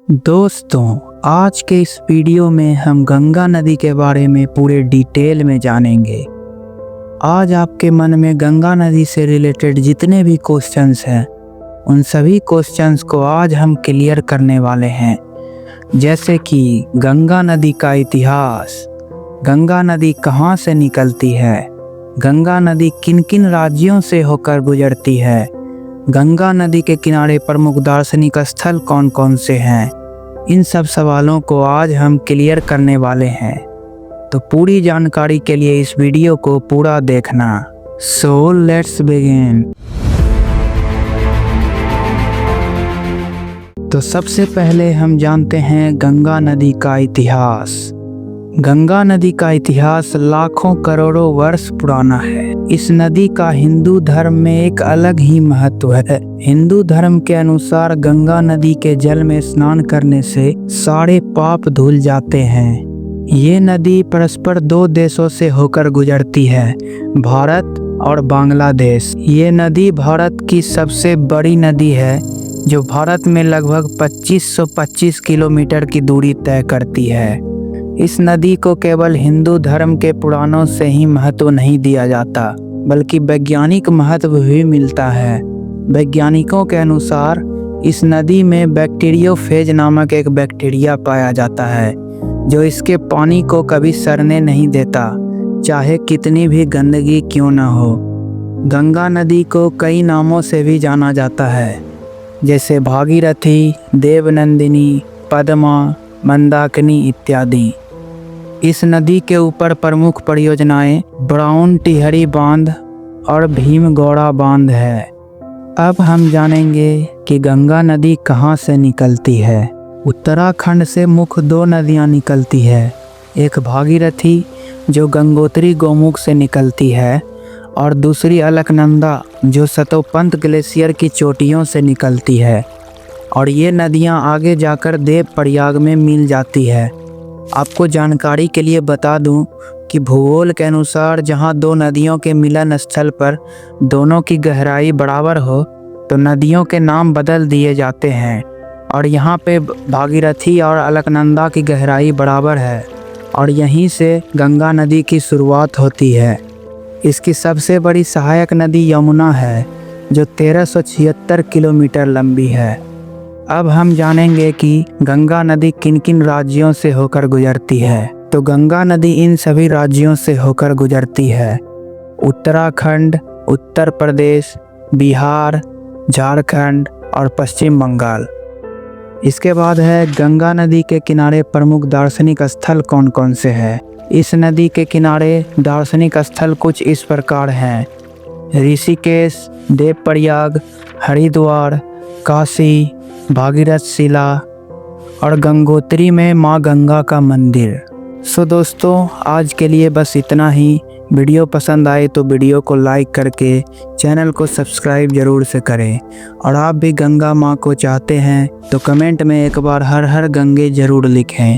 दोस्तों, आज के इस वीडियो में हम गंगा नदी के बारे में पूरे डिटेल में जानेंगे। आज आपके मन में गंगा नदी से रिलेटेड जितने भी क्वेश्चंस हैं, उन सभी क्वेश्चंस को आज हम क्लियर करने वाले हैं। जैसे कि गंगा नदी का इतिहास, गंगा नदी कहाँ से निकलती है, गंगा नदी किन किन राज्यों से होकर गुजरती है, गंगा नदी के किनारे प्रमुख दार्शनिक स्थल कौन कौन से हैं, इन सब सवालों को आज हम क्लियर करने वाले हैं। तो पूरी जानकारी के लिए इस वीडियो को पूरा देखना। So let's begin. तो सबसे पहले हम जानते हैं गंगा नदी का इतिहास। गंगा नदी का इतिहास लाखों करोड़ों वर्ष पुराना है। इस नदी का हिंदू धर्म में एक अलग ही महत्व है। हिंदू धर्म के अनुसार गंगा नदी के जल में स्नान करने से सारे पाप धुल जाते हैं। ये नदी परस्पर दो देशों से होकर गुजरती है, भारत और बांग्लादेश। ये नदी भारत की सबसे बड़ी नदी है, जो भारत में लगभग 2525 किलोमीटर की दूरी तय करती है। इस नदी को केवल हिंदू धर्म के पुराणों से ही महत्व नहीं दिया जाता, बल्कि वैज्ञानिक महत्व भी मिलता है। वैज्ञानिकों के अनुसार इस नदी में बैक्टीरियोफेज नामक एक बैक्टीरिया पाया जाता है, जो इसके पानी को कभी सड़ने नहीं देता, चाहे कितनी भी गंदगी क्यों न हो। गंगा नदी को कई नामों से भी जाना जाता है, जैसे भागीरथी, देवनंदिनी, पद्मा, मंदाकिनी इत्यादि। इस नदी के ऊपर प्रमुख परियोजनाएं ब्राउन टिहरी बांध और भीमगौड़ा बांध है। अब हम जानेंगे कि गंगा नदी कहाँ से निकलती है। उत्तराखंड से मुख्य दो नदियाँ निकलती है, एक भागीरथी जो गंगोत्री गोमुख से निकलती है, और दूसरी अलकनंदा जो सतोपंत ग्लेशियर की चोटियों से निकलती है, और ये नदियाँ आगे जाकर देवप्रयाग में मिल जाती है। आपको जानकारी के लिए बता दूं कि भूगोल के अनुसार जहाँ दो नदियों के मिलन स्थल पर दोनों की गहराई बराबर हो, तो नदियों के नाम बदल दिए जाते हैं। और यहाँ पे भागीरथी और अलकनंदा की गहराई बराबर है, और यहीं से गंगा नदी की शुरुआत होती है। इसकी सबसे बड़ी सहायक नदी यमुना है, जो 1376 किलोमीटर लंबी है। अब हम जानेंगे कि गंगा नदी किन किन राज्यों से होकर गुजरती है। तो गंगा नदी इन सभी राज्यों से होकर गुजरती है: उत्तराखंड, उत्तर प्रदेश, बिहार, झारखंड और पश्चिम बंगाल। इसके बाद है गंगा नदी के किनारे प्रमुख दार्शनिक स्थल कौन कौन से हैं। इस नदी के किनारे दार्शनिक स्थल कुछ इस प्रकार हैं: ऋषिकेश, देवप्रयाग, हरिद्वार, काशी, भागीरथ शिला और गंगोत्री में माँ गंगा का मंदिर। सो दोस्तों, आज के लिए बस इतना ही। वीडियो पसंद आए तो वीडियो को लाइक करके चैनल को सब्सक्राइब जरूर से करें। और आप भी गंगा माँ को चाहते हैं तो कमेंट में एक बार हर हर गंगे जरूर लिखें।